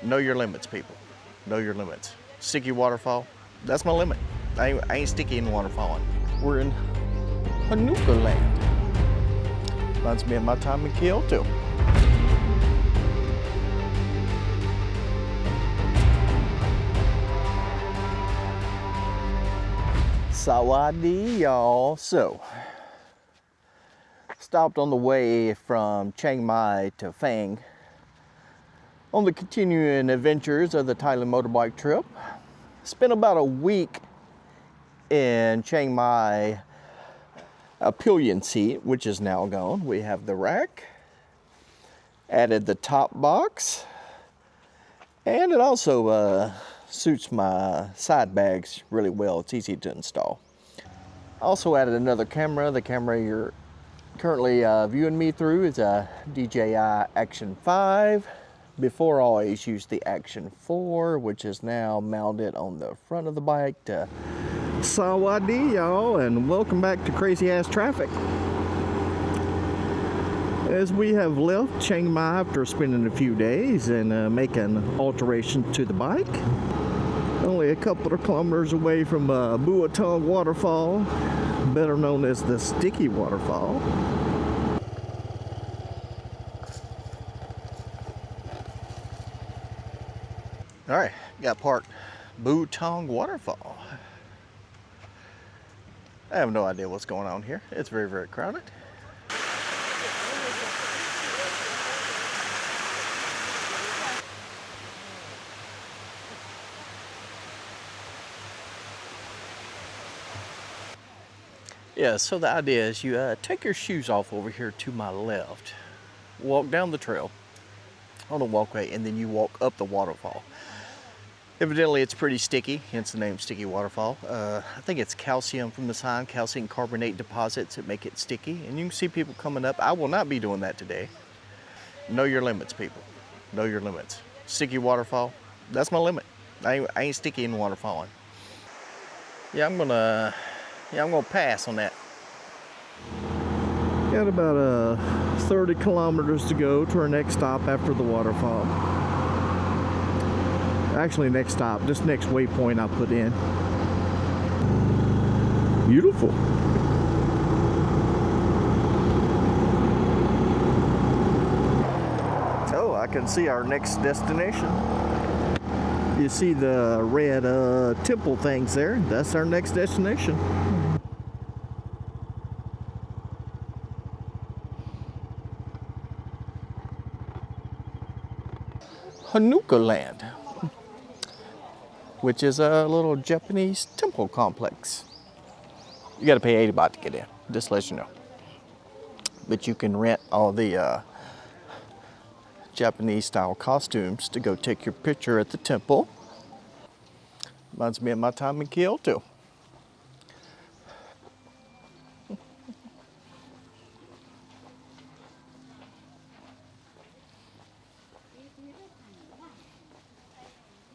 Know your limits, people. Know your limits. Sticky waterfall, that's my limit. I ain't sticky in waterfalling. We're in Hanukkah land. Reminds me of my time in Kyoto. Sawadee, y'all. So, stopped on the way from Chiang Rai to Phang on the continuing adventures of the Thailand Motorbike trip. Spent about a week in Chiang Mai, a pillion seat, which is now gone. We have the rack, added the top box, and it also suits my side bags really well. It's easy to install. Also added another camera. The camera you're currently viewing me through is a DJI Action 5. Before I always used the Action 4, which is now mounted on the front of the bike. Sawadee, y'all, and welcome back to crazy ass traffic. As we have left Chiang Mai after spending a few days and making alterations to the bike. Only a couple of kilometers away from Buatong Waterfall, better known as the Sticky Waterfall. All right, got parked Buatong Waterfall. I have no idea what's going on here. It's very, very crowded. Yeah, so the idea is you take your shoes off over here to my left, walk down the trail on the walkway, and then you walk up the waterfall. Evidently it's pretty sticky, hence the name Sticky Waterfall. I think it's calcium from the sign, calcium carbonate deposits that make it sticky. And you can see people coming up. I will not be doing that today. Know your limits, people. Know your limits. Sticky Waterfall, that's my limit. I ain't sticky in waterfalling. Yeah, I'm gonna pass on that. Got about 30 kilometers to go to our next stop after the waterfall. Actually, next stop, this next waypoint I put in. Beautiful. Oh, I can see our next destination. You see the red temple things there? That's our next destination. Hanukkah land, which is a little Japanese temple complex. You got to pay 80 baht to get in, just to let you know. But you can rent all the Japanese style costumes to go take your picture at the temple. Reminds me of my time in Kyoto.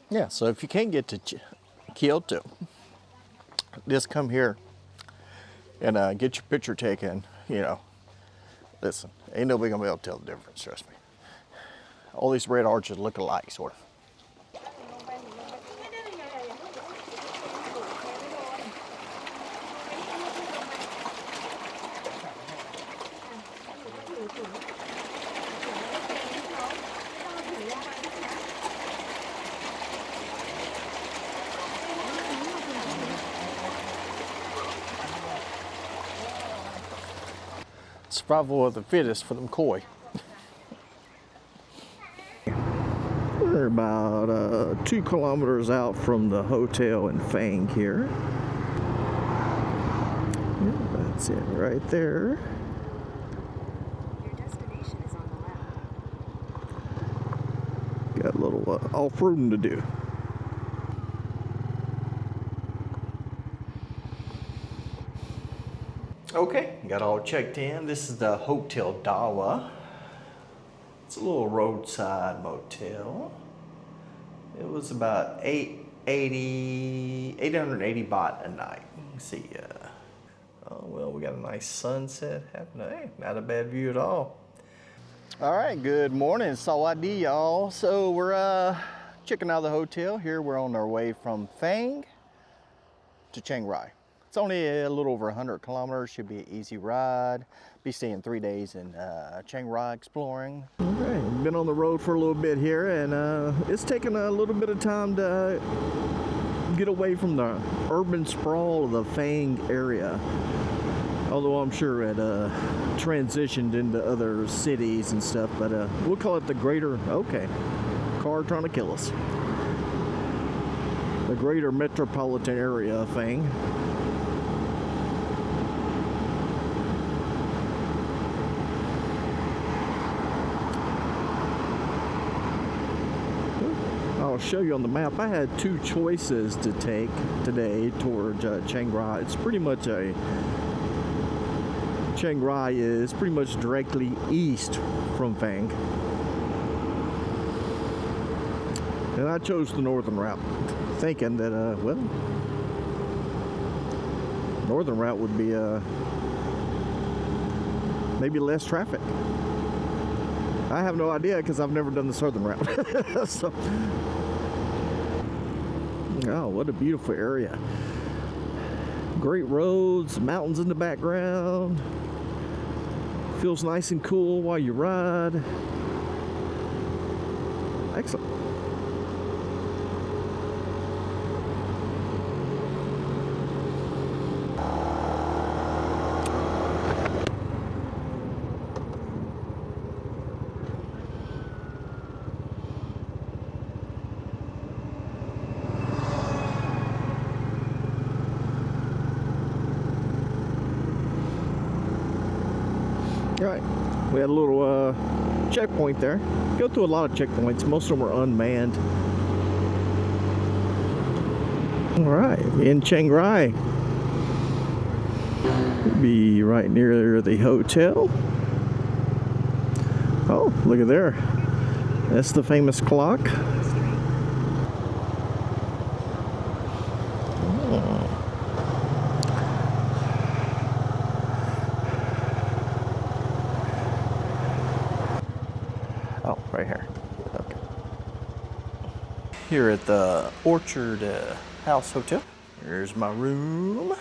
Yeah, so if you can't get to Kyoto, just come here and get your picture taken. You know, listen, ain't nobody gonna be able to tell the difference, trust me. All these red arches look alike, sort of. Survival of the fittest for them koi. We're about 2 kilometers out from the hotel in Phang here. Yeah, that's it right there. Your destination is on the left. Got a little off-roading to do. Okay, got all checked in. This is the Hotel Dawa. It's a little roadside motel. It was about 880 baht a night. Let's see. Oh, well, we got a nice sunset happening. Hey, not a bad view at all. All right, good morning, Sawadee, y'all. So we're checking out the hotel. Here we're on our way from Phang to Chiang Rai. It's only a little over 100 kilometers, should be an easy ride. Be staying 3 days in Chiang Rai exploring. Okay, been on the road for a little bit here, and it's taken a little bit of time to get away from the urban sprawl of the Phang area. Although I'm sure it transitioned into other cities and stuff, but we'll call it the greater, okay, car trying to kill us. The greater metropolitan area of Phang. I'll show you on the map. I had 2 choices to take today towards Chiang Rai. It's pretty much Chiang Rai is pretty much directly east from Phang. And I chose the northern route, thinking that, well, northern route would be maybe less traffic. I have no idea because I've never done the southern route. So, oh, what a beautiful area. Great roads, mountains in the background. Feels nice and cool while you ride. Excellent. All right, we had a little checkpoint there. Go through a lot of checkpoints. Most of them are unmanned. All right, in Chiang Rai. We'll be right near the hotel. Oh, look at there. That's the famous clock. Oh, right here. Okay. Here at the Orchard House Hotel. Here's my room.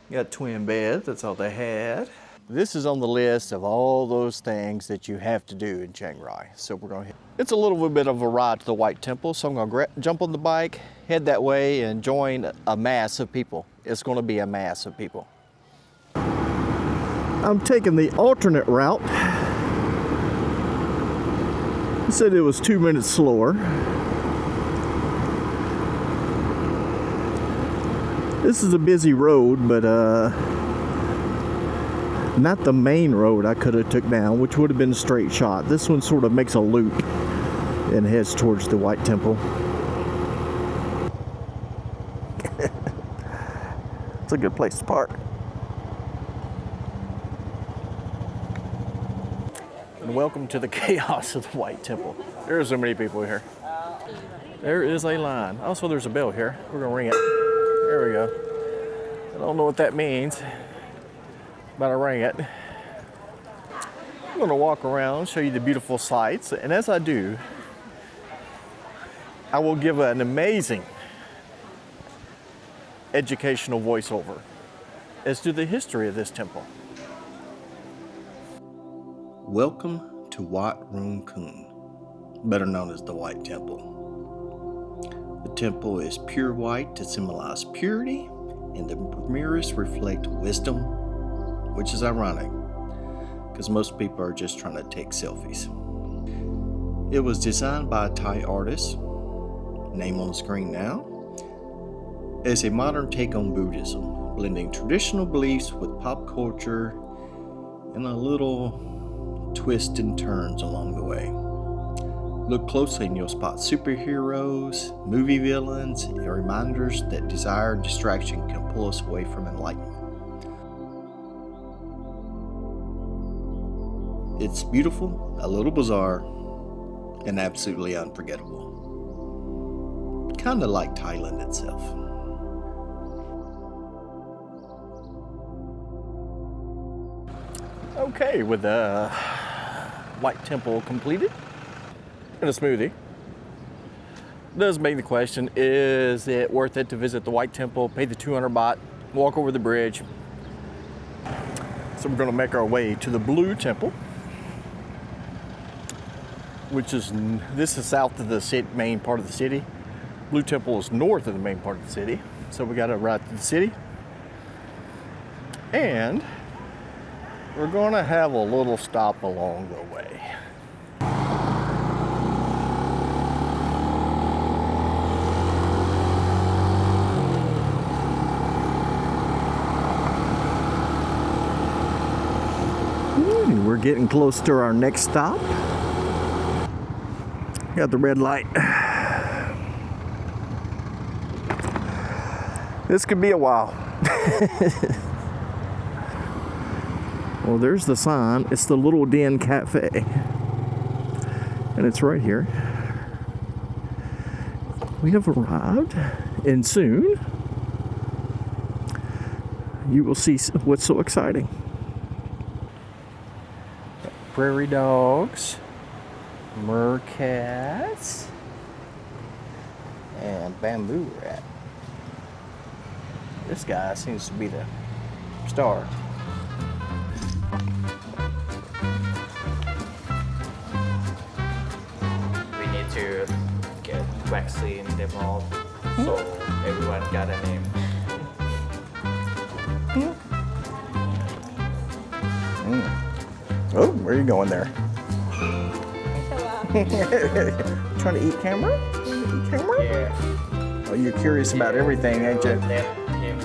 Got twin beds, that's all they had. This is on the list of all those things that you have to do in Chiang Rai. So we're gonna, it's a little bit of a ride to the White Temple, so I'm gonna jump on the bike, head that way, and join a mass of people. It's gonna be a mass of people. I'm taking the alternate route. It said it was 2 minutes slower. This is a busy road, but not the main road I could have took down, which would have been a straight shot. This one sort of makes a loop and heads towards the White Temple. It's a good place to park. And welcome to the chaos of the White Temple. There are so many people here. There is a line. Also, there's a bell here. We're gonna ring it. There we go. I don't know what that means, but I rang it. I'm gonna walk around, show you the beautiful sights, and as I do, I will give an amazing educational voiceover as to the history of this temple. Welcome to Wat Rung Kun, better known as the White Temple. The temple is pure white to symbolize purity, and the mirrors reflect wisdom, which is ironic, because most people are just trying to take selfies. It was designed by a Thai artist, name on the screen now, as a modern take on Buddhism, blending traditional beliefs with pop culture and a little twists and turns along the way. Look closely and you'll spot superheroes, movie villains, and reminders that desire and distraction can pull us away from enlightenment. It's beautiful, a little bizarre, and absolutely unforgettable. Kinda like Thailand itself. Okay, with the White Temple completed, and a smoothie. does beg the question, is it worth it to visit the White Temple, pay the 200 baht, walk over the bridge? So we're going to make our way to the Blue Temple, which is, this is south of the city, main part of the city. Blue Temple is north of the main part of the city. So we got to ride to the city. And we're going to have a little stop along the way. We're getting close to our next stop. Got the red light. This could be a while. Well, there's the sign. It's the Little Den Cafe. And it's right here. We have arrived, and soon you will see what's so exciting. Prairie dogs, meerkats, and bamboo rat. This guy seems to be the star. We need to get vaccine them all, so everyone got a name. Oh, where are you going there? Trying to eat camera? Eat camera? Yeah. Oh, you're curious about everything, ain't you? Let him,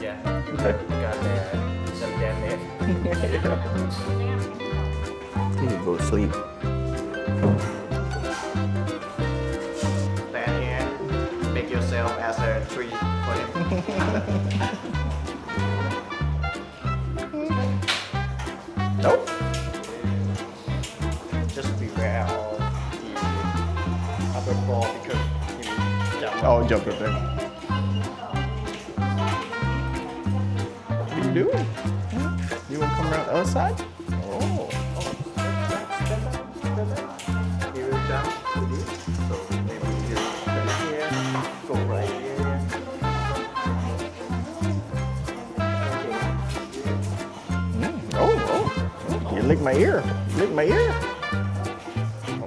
yeah. Okay. Got some damn it. You can go to sleep. Stand here, make yourself as a tree for him. Nope. Just beware of the upper floor because he jump. Oh, jump up there. What are you doing? You want to come around the other side? Oh. He will jump with you. So maybe you stay here, go right here. Oh. You lick my ear. You lick my ear.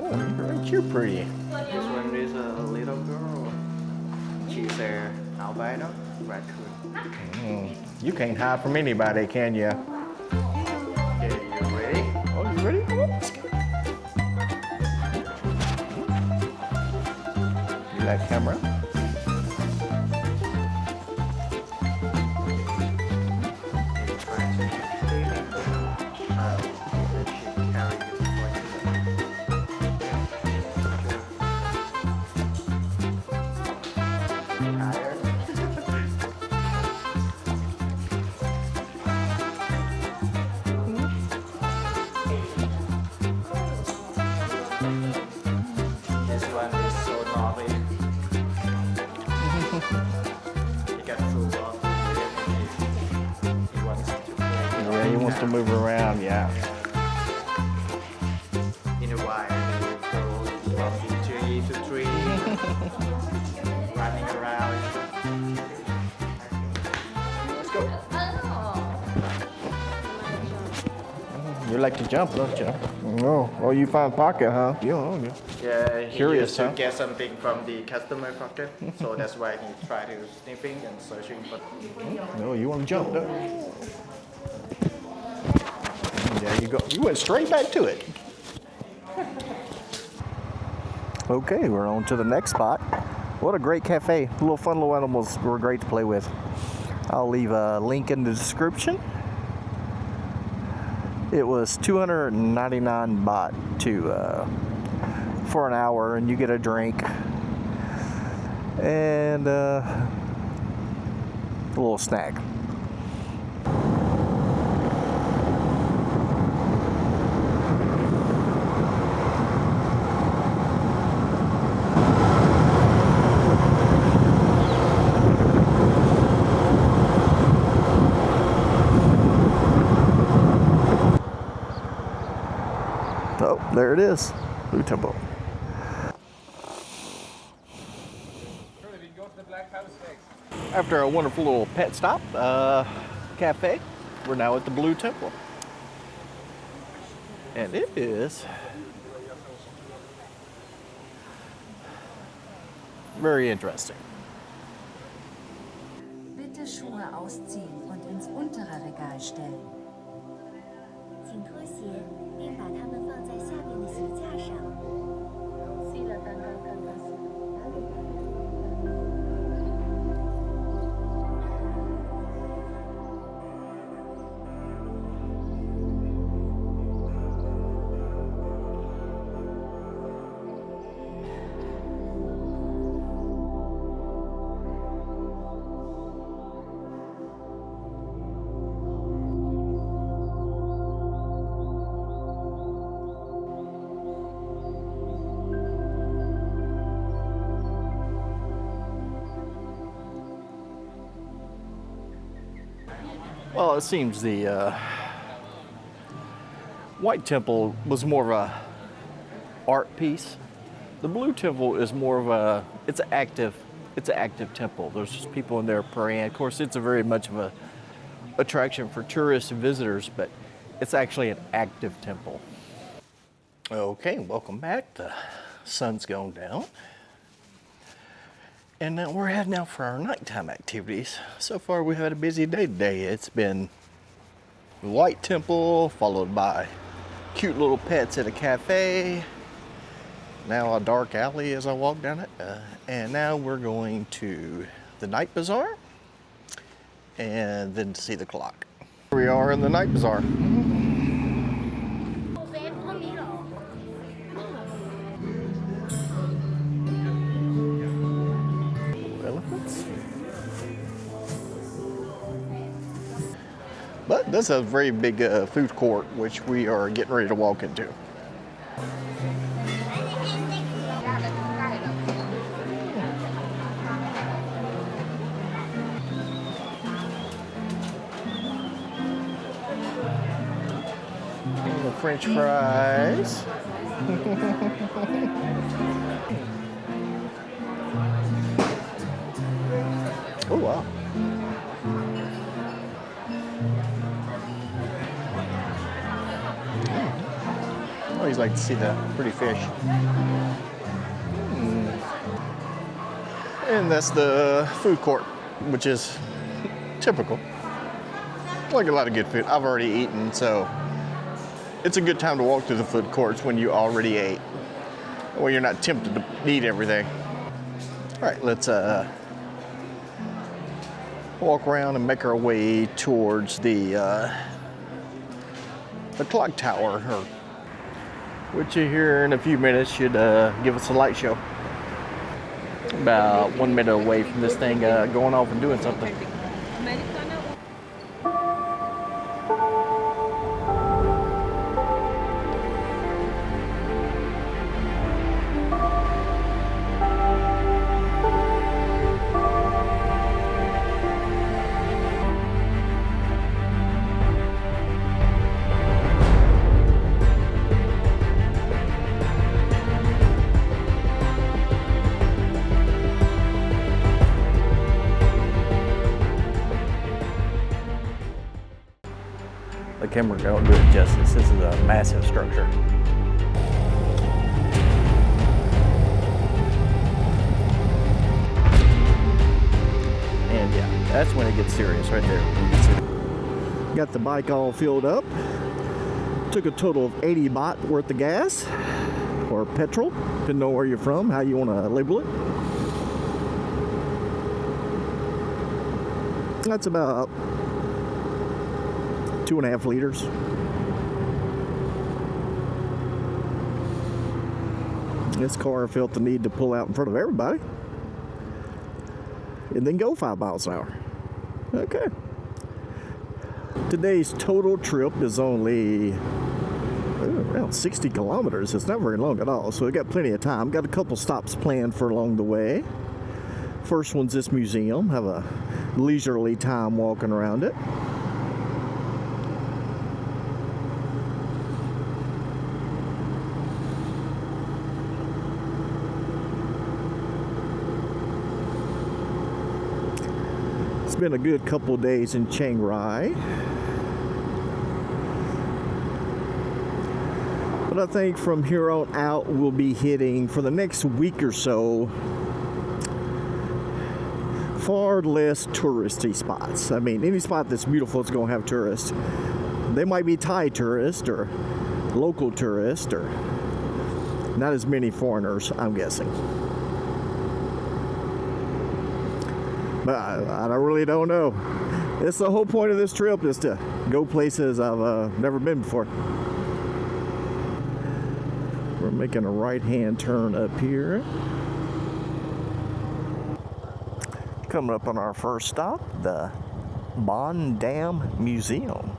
Oh, you're pretty. This one is a little girl. She's an albino raccoon. You can't hide from anybody, can you? Okay, you ready? Oh, you ready? Let's go. You like camera? This one is so naughty. He got full of he wants to play. Yeah, he wants to move around, yeah. In a while, he will go from tree to tree, running around. Let's go. You like to jump, don't you? No. Oh, you find pocket, huh? Yeah. Yeah, he Curious, used to huh? get something from the customer pocket, so that's why he tried to sniffing and searching for. No, you want to jump, don't you? There you go. You went straight back to it. Okay, we're on to the next spot. What a great cafe. Little animals were great to play with. I'll leave a link in the description. It was 299 baht for an hour, and you get a drink and a little snack. Oh, there it is, Blue Temple. After a wonderful little pet stop, cafe, we're now at the Blue Temple. And it is very interesting. Bitte Schuhe ausziehen und ins untere Regal stellen. 请脱鞋，并把它们放在下面的鞋架上。洗了刚刚洗。Well, it seems the White Temple was more of a art piece. The Blue Temple is more of a, it's an active temple. There's just people in there praying. Of course, it's a very much of a attraction for tourists and visitors, but it's actually an active temple. Okay, welcome back. The sun's going down. And now we're heading out for our nighttime activities. So far, we've had a busy day today. It's been the White Temple, followed by cute little pets at a cafe. Now a dark alley as I walk down it. And now we're going to the night bazaar and then to see the clock. Here we are in the night bazaar. Elephants. But this is a very big food court, which we are getting ready to walk into. The French fries. Oh, wow. I always like to see the pretty fish. And that's the food court, which is typical. Like a lot of good food. I've already eaten, so it's a good time to walk through the food courts when you already ate. When you're not tempted to eat everything. All right, let's walk around and make our way towards the clock tower, which here in a few minutes should give us a light show. About 1 minute away from this thing going off and doing something. The camera don't do it justice. This is a massive structure. And yeah, that's when it gets serious right there. Got the bike all filled up. Took a total of 80 baht worth of gas or petrol, depending on where you're from, how you want to label it. That's about 2.5 liters. This car felt the need to pull out in front of everybody and then go 5 miles an hour. Okay. Today's total trip is only around 60 kilometers. It's not very long at all, so we got plenty of time. Got a couple stops planned for along the way. First one's this museum. Have a leisurely time walking around it. Been a good couple of days in Chiang Rai. But I think from here on out, we'll be hitting, for the next week or so, far less touristy spots. I mean, any spot that's beautiful is going to have tourists. They might be Thai tourists or local tourists, or not as many foreigners, I'm guessing. But I really don't know. It's the whole point of this trip, is to go places I've never been before. We're making a right-hand turn up here. Coming up on our first stop, the Bon Dam Museum.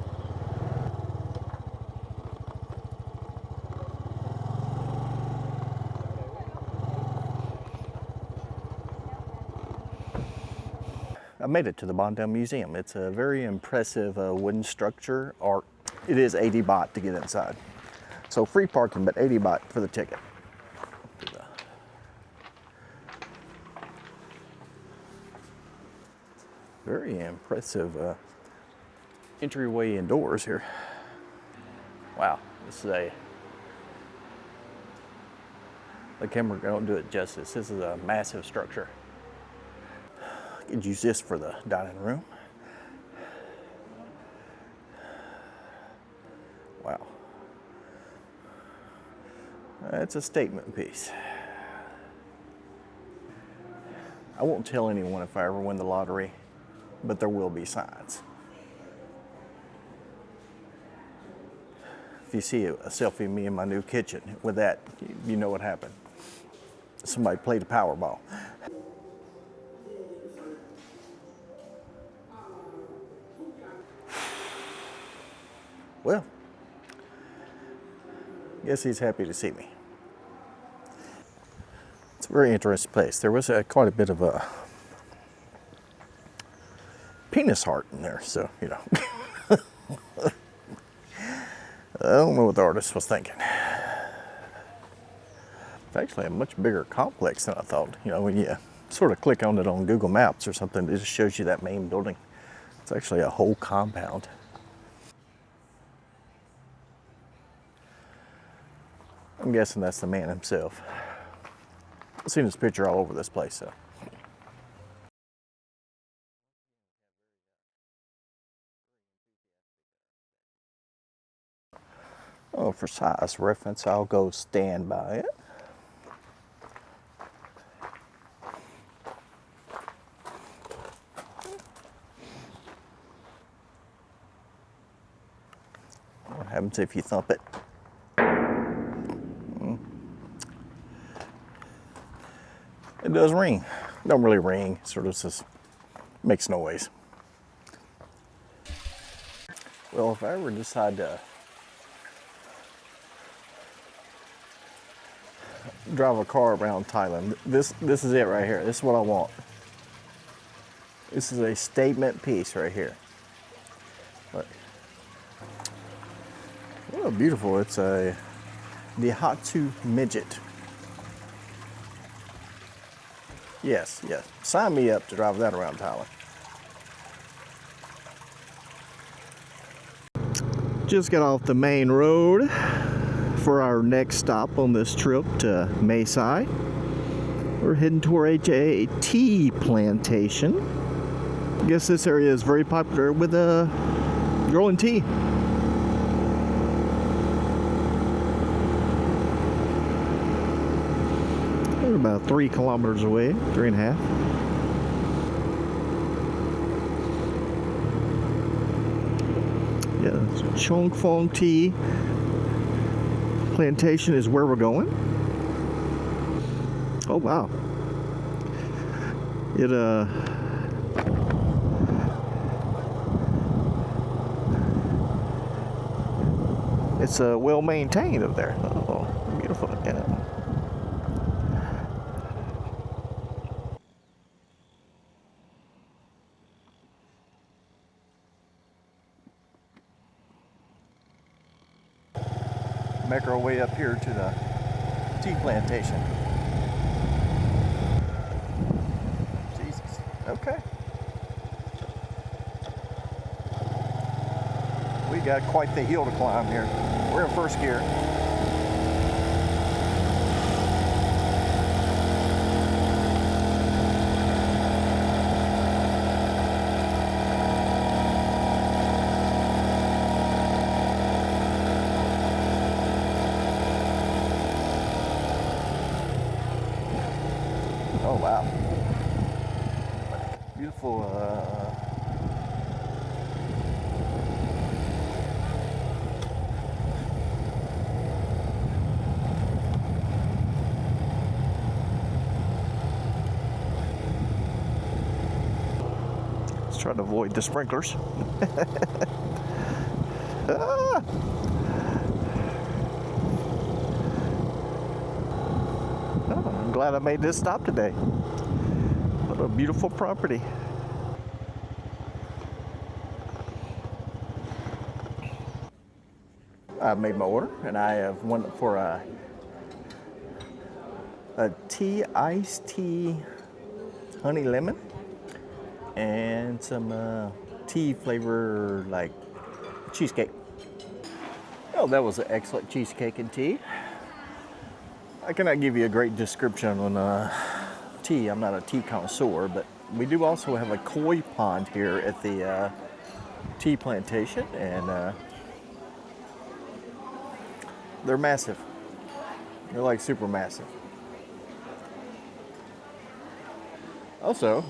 I made it to the Bon Dam Museum. It's a very impressive wooden structure, or it is 80 baht to get inside. So free parking, but 80 baht for the ticket. Very impressive entryway indoors here. Wow, this is the camera don't do it justice. This is a massive structure. You could use this for the dining room. Wow. It's a statement piece. I won't tell anyone if I ever win the lottery, but there will be signs. If you see a selfie of me in my new kitchen with that, you know what happened. Somebody played a Powerball. Well, guess he's happy to see me. It's a very interesting place. There was quite a bit of a penis heart in there, so, you know. I don't know what the artist was thinking. It's actually a much bigger complex than I thought. You know, when you sort of click on it on Google Maps or something, it just shows you that main building. It's actually a whole compound. I'm guessing that's the man himself. I've seen his picture all over this place, so. Oh, for size reference, I'll go stand by it. What happens if you thump it? It does ring. Don't really ring, sort of just makes noise. Well, if I ever decide to drive a car around Thailand, this is it right here. This is what I want. This is a statement piece right here. Look. Oh, beautiful. It's a Daihatsu Midget. Yes, yes. Sign me up to drive that around Thailand. Just got off the main road for our next stop on this trip to Mae Sai. We're heading toward a tea plantation. I guess this area is very popular with growing tea. We're about 3 kilometers away, 3.5. Yeah, Chong Phong Tea Plantation is where we're going. Oh wow. It's well maintained up there. Oh, beautiful. Yeah. Make our way up here to the tea plantation. Jesus. Okay. got quite the hill to climb here. We're in first gear. Oh wow. Beautiful let's try to avoid the sprinklers. Ah. Oh, I'm glad I made this stop today. What a beautiful property. I've made my order, and I have one for a iced tea, honey lemon, and some tea flavor like cheesecake. Oh, that was an excellent cheesecake and tea. I cannot give you a great description on tea. I'm not a tea connoisseur, but we do also have a koi pond here at the tea plantation, and they're massive. They're like super massive. Also,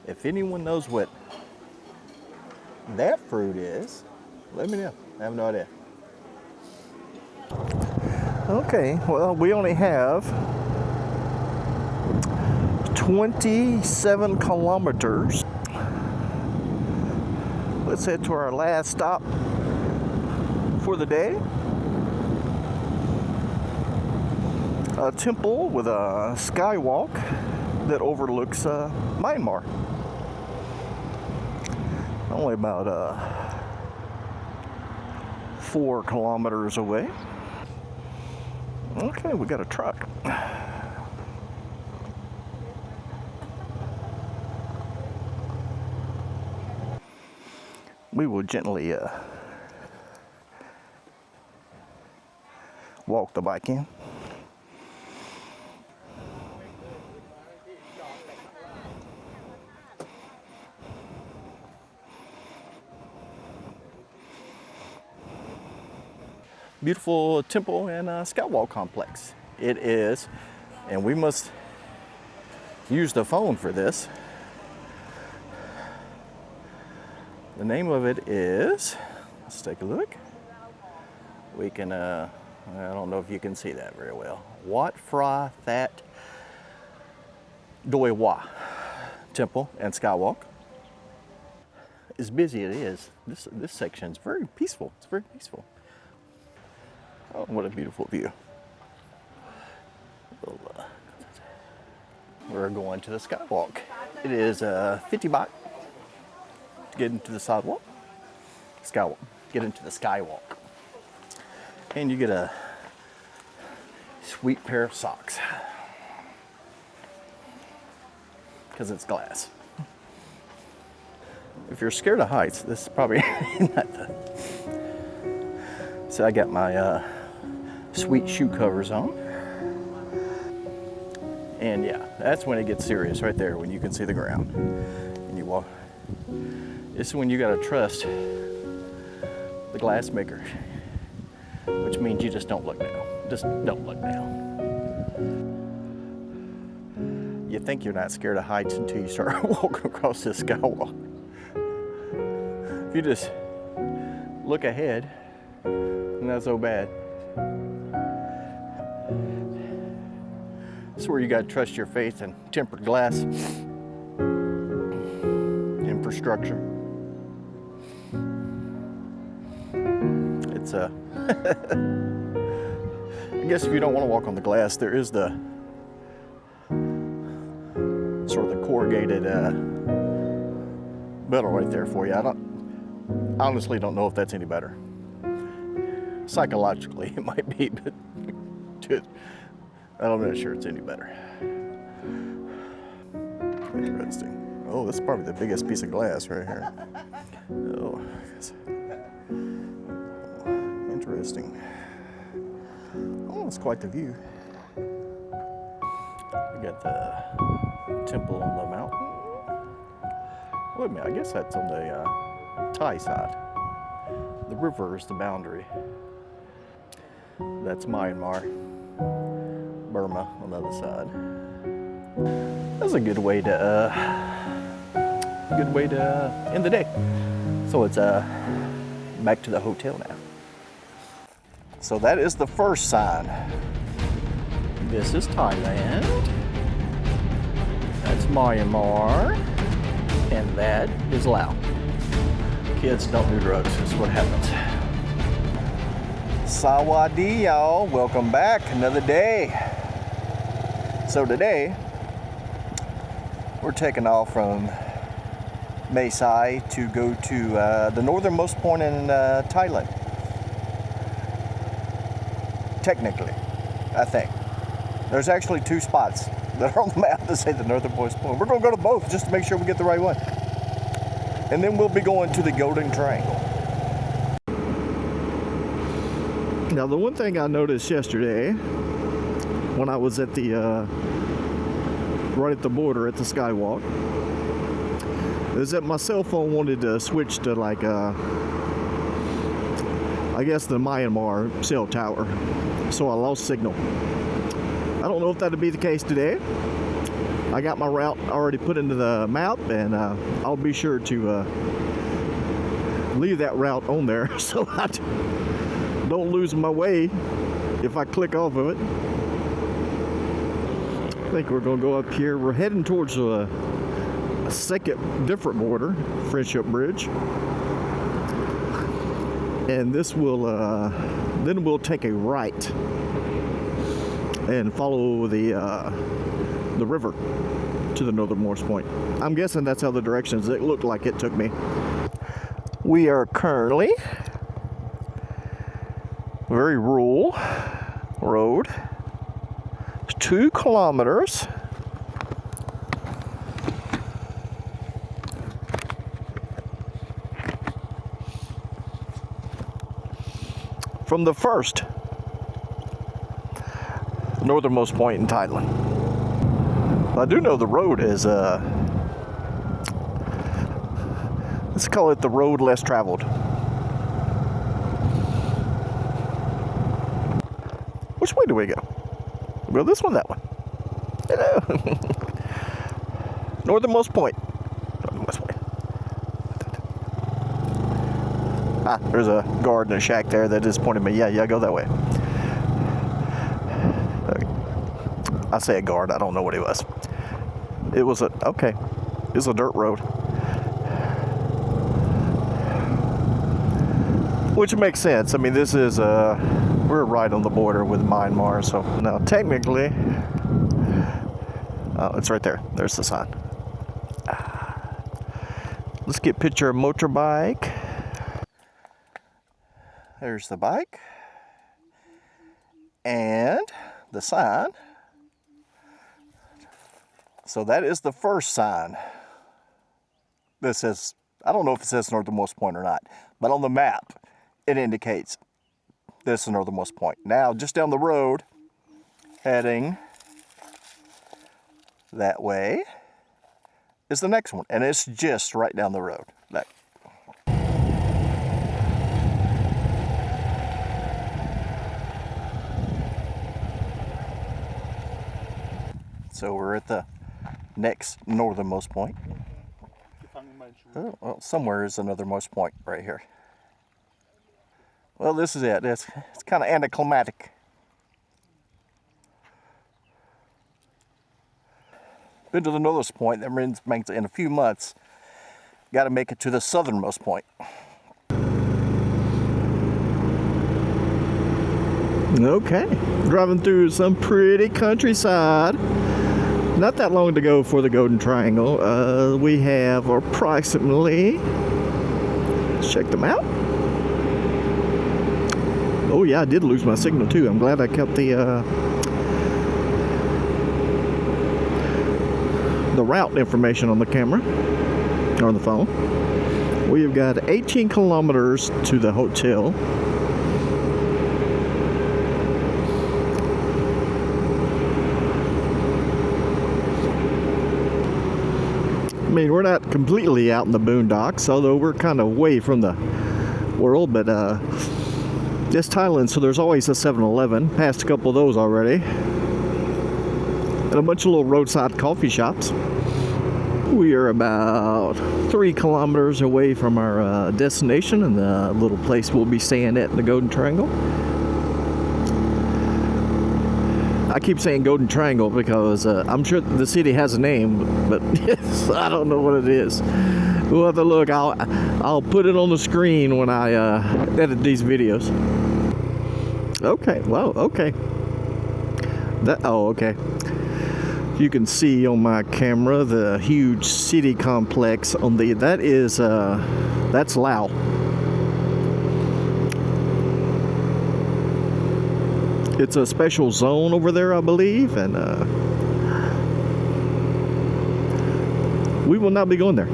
if anyone knows what that fruit is, let me know. I have no idea. Okay, well, we only have 27 kilometers. Let's head to our last stop for the day. A temple with a skywalk that overlooks Myanmar. Only about 4 kilometers away. Okay, we got a truck. We will gently walk the bike in. Beautiful temple and skywalk complex. It is, and we must use the phone for this. The name of it is, let's take a look. We can, I don't know if you can see that very well. Wat Phra That Doi Wa Temple and Skywalk. As busy as it is, this section is very peaceful. It's very peaceful. Oh, what a beautiful view. We're going to the skywalk. It is 50 baht to get into the sidewalk. Skywalk. Get into the skywalk. And you get a sweet pair of socks. Because it's glass. If you're scared of heights, this is probably not the... So I got my sweet shoe covers on. And yeah, that's when it gets serious right there, when you can see the ground. And you walk. This is when you gotta trust the glass maker, which means you just don't look down. Just don't look down. You think you're not scared of heights until you start walking across this skywalk. If you just look ahead, not so bad. It's where you gotta trust your faith in tempered glass infrastructure. It's I guess if you don't want to walk on the glass, there is the sort of the corrugated metal right there for you. I honestly don't know if that's any better. Psychologically, it might be, but I'm not sure it's any better. Interesting. Oh, this is probably the biggest piece of glass right here. Oh, interesting. Oh, it's quite the view. We got the temple on the mountain. Wait a minute, I guess that's on the Thai side. The river is the boundary. That's Myanmar. Burma on the other side. That's a good way to end the day. So it's back to the hotel now. So that is the first sign. This is Thailand. That's Myanmar. And that is Laos. Kids don't do drugs, that's what happens. Sawadee, y'all. Welcome back. Another day. So today, we're taking off from Mae Sai to go to the northernmost point in Thailand. Technically, I think. There's actually 2 spots that are on the map that say the northernmost point. We're going to go to both just to make sure we get the right one. And then we'll be going to the Golden Triangle. Now, the one thing I noticed yesterday when I was at the right at the border at the skywalk is that my cell phone wanted to switch to like I guess the Myanmar cell tower, so I lost signal. I don't know if that'll be the case today. I got my route already put into the map, and I'll be sure to leave that route on there so I don't lose my way if I click off of it. I think we're gonna go up here. We're heading towards a second different border, Friendship Bridge. And this will, then we'll take a right and follow the river to the northernmost point. I'm guessing that's how the directions it looked like it took me. We are currently very rural road. It's 2 kilometers. From the first northernmost point in Thailand. I do know the road is, let's call it the road less traveled. Which way do we go? We go this one, that one. Hello. Northernmost point. Northernmost point. Ah, there's a guard in a shack there that just pointed me. Yeah, go that way. I say a guard, I don't know what he was. It was a dirt road. Which makes sense. I mean, this is, we're right on the border with Myanmar, so now technically, oh, it's right there. There's the sign. Let's get a picture of motorbike. There's the bike. And the sign. So that is the first sign. This says, I don't know if it says northernmost point or not, but on the map, it indicates this is the northernmost point. Now, just down the road, heading that way, is the next one. And it's just right down the road. So we're at the next northernmost point. Oh, well, somewhere is the northernmost point right here. Well, this is it. It's kind of anticlimactic. Been to the northernmost point. That means in a few months, got to make it to the southernmost point. Okay, driving through some pretty countryside. Not that long to go for the Golden Triangle. We have approximately, let's check them out. Oh yeah, I did lose my signal too. I'm glad I kept the the route information on the camera or on the phone. We've got 18 kilometers to the hotel. I mean, we're not completely out in the boondocks, although we're kind of away from the world, but it's Thailand, so there's always a 7-Eleven. Passed a couple of those already. And a bunch of little roadside coffee shops. We are about 3 kilometers away from our destination and the little place we'll be staying at in the Golden Triangle. I keep saying Golden Triangle because I'm sure the city has a name, but I don't know what it is. We'll have to look. I'll put it on the screen when I edit these videos. Okay, well, okay. Okay. You can see on my camera the huge city complex on that's Laos. It's a special zone over there, I believe, and we will not be going there.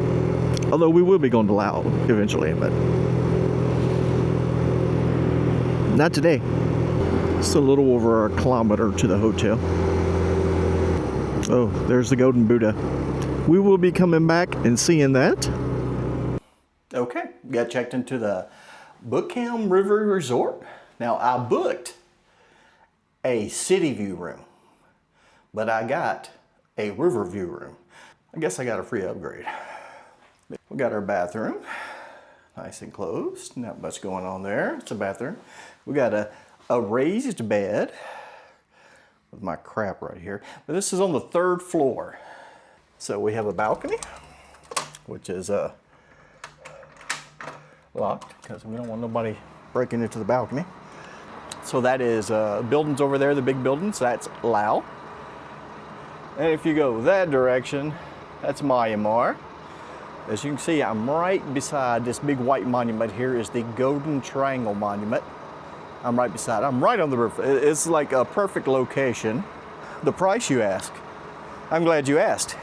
Although we will be going to Laos eventually, but not today. It's a little over a kilometer to the hotel. Oh, there's the Golden Buddha. We will be coming back and seeing that. Okay, got checked into the Bukam River Resort. Now, I booked a city view room, but I got a river view room. I guess I got a free upgrade. We got our bathroom, nice and closed, not much going on there. It's a bathroom. We got a raised bed with my crap right here, but this is on the 3rd floor. So we have a balcony, which is locked because we don't want nobody breaking into the balcony. So that is buildings over there, the big buildings, that's Laos. And if you go that direction, that's Myanmar. As you can see, I'm right beside this big white monument here is the Golden Triangle Monument. I'm right beside it. I'm right on the river. It's like a perfect location. The price you ask, I'm glad you asked.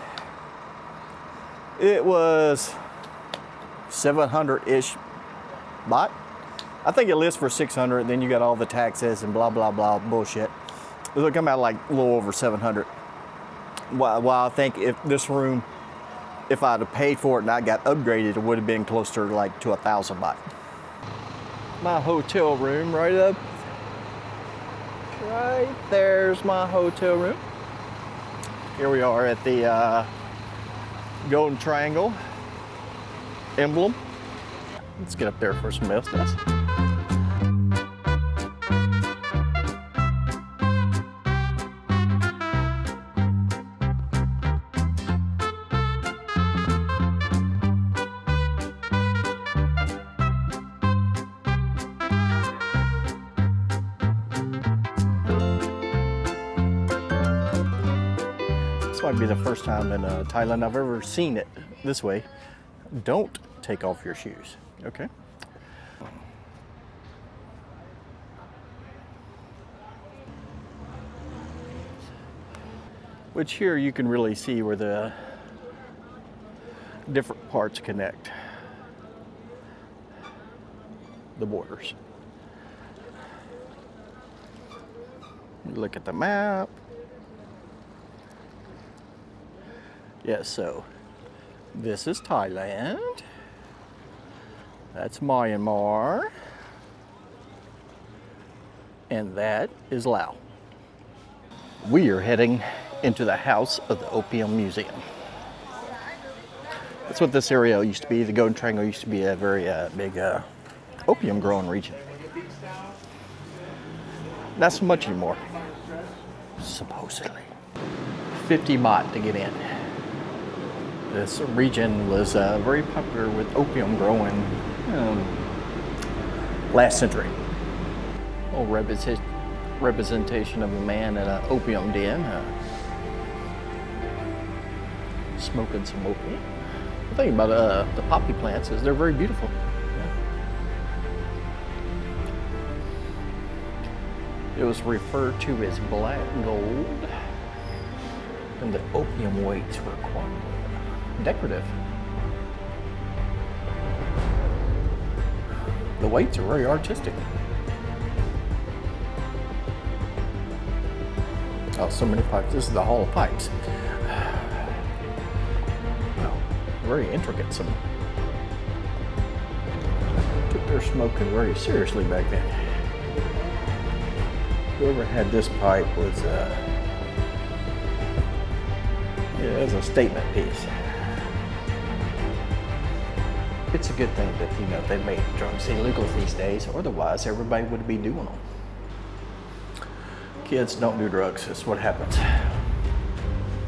It was 700-ish baht. I think it lists for 600, then you got all the taxes and blah, blah, blah bullshit. It'll come out like a little over 700. While I think if this room, if I'd have paid for it and I got upgraded, it would have been closer like to 1,000 baht. My hotel room right there's my hotel room. Here we are at the Golden Triangle emblem. Let's get up there for some else. This might be the first time in Thailand I've ever seen it this way. Don't take off your shoes, okay? Which here you can really see where the different parts connect. The borders. Look at the map. Yes, so this is Thailand. That's Myanmar. And that is Laos. We are heading into the House of the Opium Museum. That's what this area used to be. The Golden Triangle used to be a very big opium growing region. Not so much anymore, supposedly. 50 baht to get in. This region was very popular with opium growing last century. Old representation of a man at an opium den smoking some opium. The thing about the poppy plants is they're very beautiful. It was referred to as black gold. And the opium weights were quite decorative. The weights are very artistic. Oh, so many pipes. This is the Hall of Pipes. Well, very intricate. Some took their smoking very seriously back then. Whoever had this pipe was, it was a statement piece. It's a good thing that, you know, they made drugs illegal these days, otherwise everybody would be doing them. Kids, don't do drugs. That's what happens.